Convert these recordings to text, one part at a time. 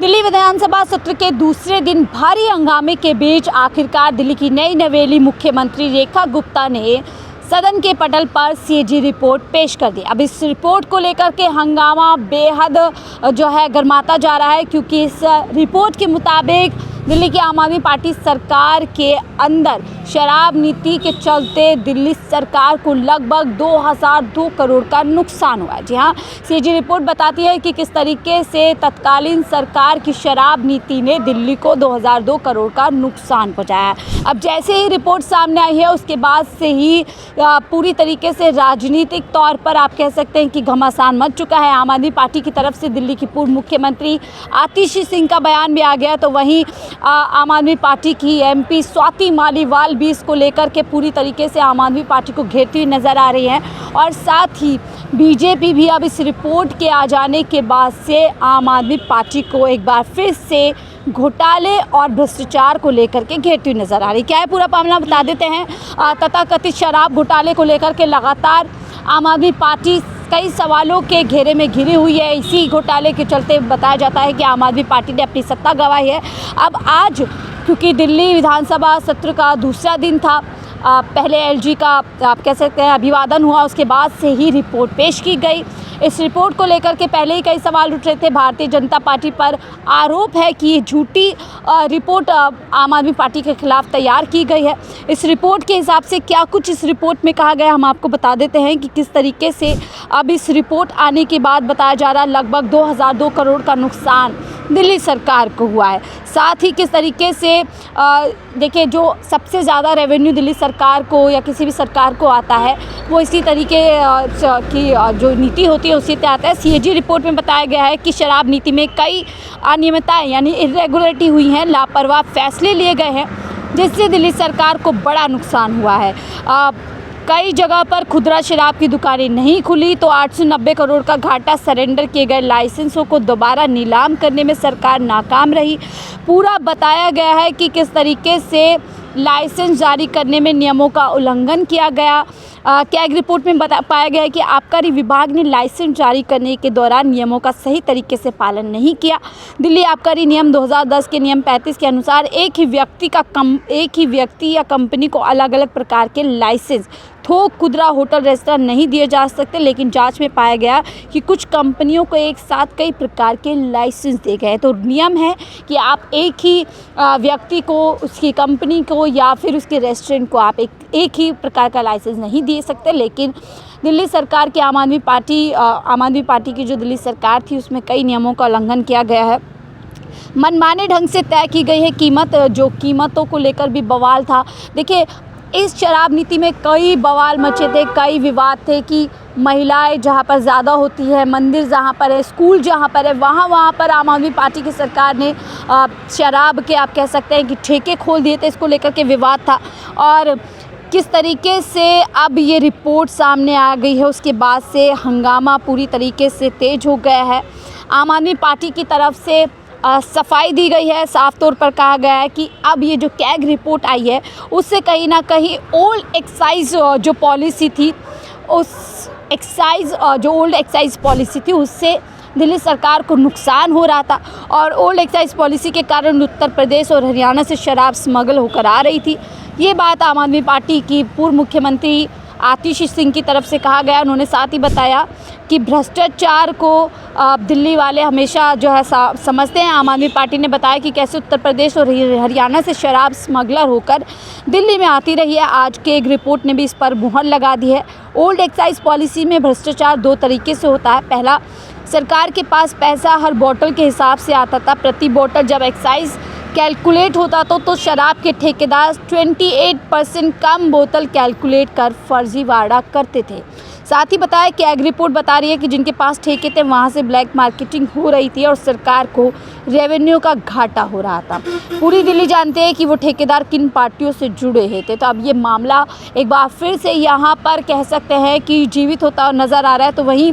दिल्ली विधानसभा सत्र के दूसरे दिन भारी हंगामे के बीच आखिरकार दिल्ली की नई नवेली मुख्यमंत्री रेखा गुप्ता ने सदन के पटल पर सीएजी रिपोर्ट पेश कर दी। अब इस रिपोर्ट को लेकर के हंगामा बेहद गर्माता जा रहा है, क्योंकि इस रिपोर्ट के मुताबिक दिल्ली की आम आदमी पार्टी सरकार के अंदर शराब नीति के चलते दिल्ली सरकार को लगभग 2002 करोड़ का नुकसान हुआ है। जी हाँ, सीएजी रिपोर्ट बताती है कि किस तरीके से तत्कालीन सरकार की शराब नीति ने दिल्ली को 2002 करोड़ का नुकसान पहुंचाया है। अब जैसे ही रिपोर्ट सामने आई है, उसके बाद से ही पूरी तरीके से राजनीतिक तौर पर आप कह सकते हैं कि घमासान मच चुका है। आम आदमी पार्टी की तरफ से दिल्ली की पूर्व मुख्यमंत्री आतिशी सिंह का बयान भी आ गया, तो वहीं आम आदमी पार्टी की एमपी स्वाति मालीवाल भी इसको लेकर के पूरी तरीके से आम आदमी पार्टी को घेरती हुई नज़र आ रही हैं। और साथ ही बीजेपी भी अब इस रिपोर्ट के आ जाने के बाद से आम आदमी पार्टी को एक बार फिर से घोटाले और भ्रष्टाचार को लेकर के घेरती हुई नज़र आ रही। क्या है पूरा मामला बता देते हैं। तथाकथित शराब घोटाले को लेकर के लगातार आम आदमी पार्टी कई सवालों के घेरे में घिरी हुई है। इसी घोटाले के चलते बताया जाता है कि आम आदमी पार्टी ने अपनी सत्ता गंवाई है। अब आज क्योंकि दिल्ली विधानसभा सत्र का दूसरा दिन था, पहले एलजी का आप कह सकते हैं अभिवादन हुआ, उसके बाद से ही रिपोर्ट पेश की गई। इस रिपोर्ट को लेकर के पहले ही कई सवाल उठ रहे थे। भारतीय जनता पार्टी पर आरोप है कि ये झूठी रिपोर्ट आम आदमी पार्टी के खिलाफ तैयार की गई है। इस रिपोर्ट के हिसाब से क्या कुछ इस रिपोर्ट में कहा गया, हम आपको बता देते हैं कि किस तरीके से अब इस रिपोर्ट आने के बाद बताया जा रहा है लगभग 2002 करोड़ का नुकसान दिल्ली सरकार को हुआ है। साथ ही किस तरीके से देखिए, जो सबसे ज़्यादा रेवेन्यू दिल्ली सरकार को या किसी भी सरकार को आता है, वो इसी तरीके की जो नीति होती है उसी से आता है। सीएजी रिपोर्ट में बताया गया है कि शराब नीति में कई अनियमितताएं यानी इरेगुलरिटी हुई हैं, लापरवाह फैसले लिए गए हैं, जिससे दिल्ली सरकार को बड़ा नुकसान हुआ है। कई जगह पर खुदरा शराब की दुकानें नहीं खुली, तो 890 करोड़ का घाटा, सरेंडर किए गए लाइसेंसों को दोबारा नीलाम करने में सरकार नाकाम रही। पूरा बताया गया है कि किस तरीके से लाइसेंस जारी करने में नियमों का उल्लंघन किया गया। कैग रिपोर्ट में पाया गया है कि आबकारी विभाग ने लाइसेंस जारी करने के दौरान नियमों का सही तरीके से पालन नहीं किया। दिल्ली आबकारी नियम 2010 के नियम 35 के अनुसार एक ही व्यक्ति या कंपनी को अलग अलग प्रकार के लाइसेंस थोक, खुदरा, होटल, रेस्तरां नहीं दिए जा सकते, लेकिन जांच में पाया गया कि कुछ कंपनियों को एक साथ कई प्रकार के लाइसेंस दिए गए। तो नियम है कि आप एक ही व्यक्ति को, उसकी कंपनी को या फिर उसके रेस्टोरेंट को आप एक ही प्रकार का लाइसेंस नहीं दे सकते। लेकिन दिल्ली सरकार की आम आदमी पार्टी की जो दिल्ली सरकार थी, उसमें कई नियमों का उल्लंघन किया गया है। मनमाने ढंग से तय की गई है कीमत, जो कीमतों को लेकर भी बवाल था। देखिए, इस शराब नीति में कई बवाल मचे थे, कई विवाद थे कि महिलाएं जहां पर ज़्यादा होती है, मंदिर जहां पर है, स्कूल जहां पर है, वहां पर आम आदमी पार्टी की सरकार ने शराब के आप कह सकते हैं कि ठेके खोल दिए थे। इसको लेकर के विवाद था। और किस तरीके से अब ये रिपोर्ट सामने आ गई है, उसके बाद से हंगामा पूरी तरीके से तेज हो गया है। आम आदमी पार्टी की तरफ से सफाई दी गई है। साफ तौर पर कहा गया है कि अब ये जो कैग रिपोर्ट आई है, उससे कहीं ना कहीं ओल्ड एक्साइज जो पॉलिसी थी, उस ओल्ड एक्साइज पॉलिसी थी, उससे दिल्ली सरकार को नुकसान हो रहा था। और ओल्ड एक्साइज पॉलिसी के कारण उत्तर प्रदेश और हरियाणा से शराब स्मगल होकर आ रही थी। ये बात आम आदमी पार्टी की पूर्व मुख्यमंत्री आतिशी सिंह की तरफ से कहा गया। उन्होंने साथ ही बताया कि भ्रष्टाचार को दिल्ली वाले हमेशा समझते हैं। आम आदमी पार्टी ने बताया कि कैसे उत्तर प्रदेश और हरियाणा से शराब स्मगलर होकर दिल्ली में आती रही है। आज के एक रिपोर्ट ने भी इस पर मुहर लगा दी है। ओल्ड एक्साइज पॉलिसी में भ्रष्टाचार दो तरीके से होता है। पहला, सरकार के पास पैसा हर बोतल के हिसाब से आता था। प्रति बोतल जब एक्साइज कैलकुलेट होता तो शराब के ठेकेदार 28% कम बोतल कैलकुलेट कर फर्जीवाड़ा करते थे। साथ ही बताया कि एग रिपोर्ट बता रही है कि जिनके पास ठेके थे, वहां से ब्लैक मार्केटिंग हो रही थी और सरकार को रेवेन्यू का घाटा हो रहा था। पूरी दिल्ली जानते हैं कि वो ठेकेदार किन पार्टियों से जुड़े हुए थे। तो अब ये मामला एक बार फिर से यहाँ पर कह सकते हैं कि जीवित होता नज़र आ रहा है। तो वहीं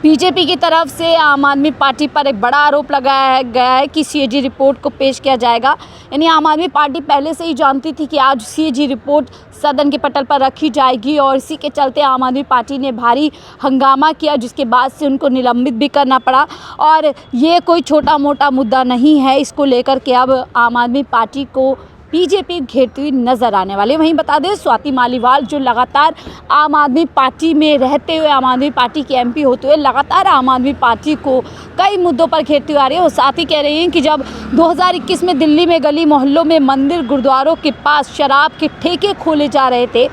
बीजेपी की तरफ से आम आदमी पार्टी पर एक बड़ा आरोप लगाया गया है कि सीएजी रिपोर्ट को पेश किया जाएगा, यानी आम आदमी पार्टी पहले से ही जानती थी कि आज सीएजी रिपोर्ट सदन के पटल पर रखी जाएगी और इसी के चलते आम आदमी पार्टी ने भारी हंगामा किया, जिसके बाद से उनको निलंबित भी करना पड़ा। और ये कोई छोटा मोटा मुद्दा नहीं है, इसको लेकर के अब आम आदमी पार्टी को बीजेपी घेरती हुई नजर आने वाली है। वहीं बता दें, स्वाति मालीवाल जो लगातार आम आदमी पार्टी में रहते हुए, आम आदमी पार्टी के एमपी होते हुए लगातार आम आदमी पार्टी को कई मुद्दों पर घेरती हुई आ रही है। वो साथ ही कह रही हैं कि जब 2021 में दिल्ली में गली मोहल्लों में मंदिर गुरुद्वारों के पास शराब के ठेके खोले जा रहे थे,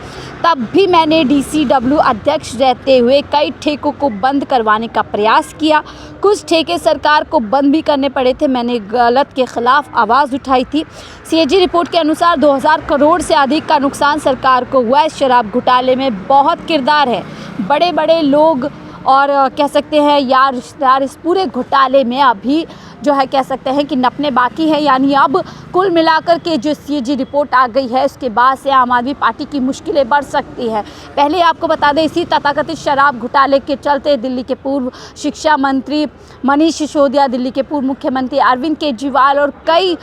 तब भी मैंने डीसीडब्ल्यू अध्यक्ष रहते हुए कई ठेकों को बंद करवाने का प्रयास किया। कुछ ठेके सरकार को बंद भी करने पड़े थे। मैंने गलत के खिलाफ आवाज़ उठाई थी। सीएजी रिपोर्ट के अनुसार 2000 करोड़ से अधिक का नुकसान सरकार को हुआ है। शराब घोटाले में बहुत किरदार है, बड़े बड़े लोग और कह सकते हैं यार रिश्तेदार इस पूरे घोटाले में अभी जो है कह सकते हैं कि नपने बाकी है। यानी अब कुल मिलाकर के जो सीएजी रिपोर्ट आ गई है, उसके बाद से आम आदमी पार्टी की मुश्किलें बढ़ सकती है। पहले आपको बता दें, इसी तथाकथित शराब घोटाले के चलते दिल्ली के पूर्व शिक्षा मंत्री मनीष सिसोदिया, दिल्ली के पूर्व मुख्यमंत्री अरविंद केजरीवाल और कई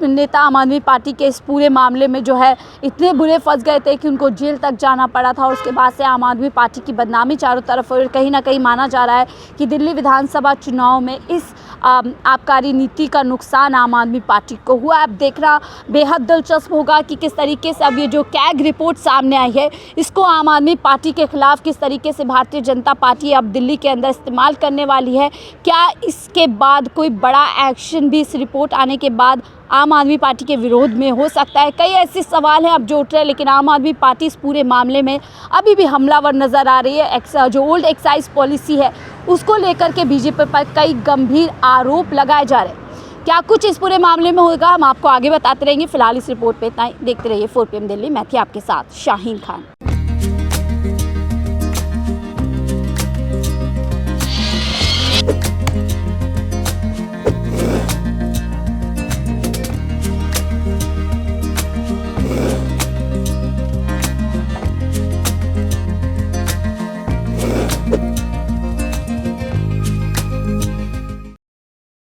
नेता आम आदमी पार्टी के इस पूरे मामले में जो है इतने बुरे फंस गए थे कि उनको जेल तक जाना पड़ा था। और उसके बाद से आम आदमी पार्टी की बदनामी चारों तरफ, और कहीं ना कहीं माना जा रहा है कि दिल्ली विधानसभा चुनाव में इस आबकारी नीति का नुकसान आम आदमी पार्टी को हुआ। अब देखना बेहद दिलचस्प होगा कि किस तरीके से अब ये जो कैग रिपोर्ट सामने आई है, इसको आम आदमी पार्टी के खिलाफ किस तरीके से भारतीय जनता पार्टी अब दिल्ली के अंदर इस्तेमाल करने वाली है। क्या इसके बाद कोई बड़ा एक्शन भी इस रिपोर्ट आने के बाद आम आदमी पार्टी के विरोध में हो सकता है? कई ऐसे सवाल हैं अब जो उठ रहे हैं, लेकिन आम आदमी पार्टी इस पूरे मामले में अभी भी हमलावर नज़र आ रही है। जो ओल्ड एक्साइज पॉलिसी है, उसको लेकर के बीजेपी पर कई गंभीर आरोप लगाए जा रहे हैं। क्या कुछ इस पूरे मामले में होगा, हम आपको आगे बताते रहेंगे। फिलहाल इस रिपोर्ट पे इतना ही। देखते रहिए 4 PM दिल्ली। मैं थी आपके साथ शाहीन खान।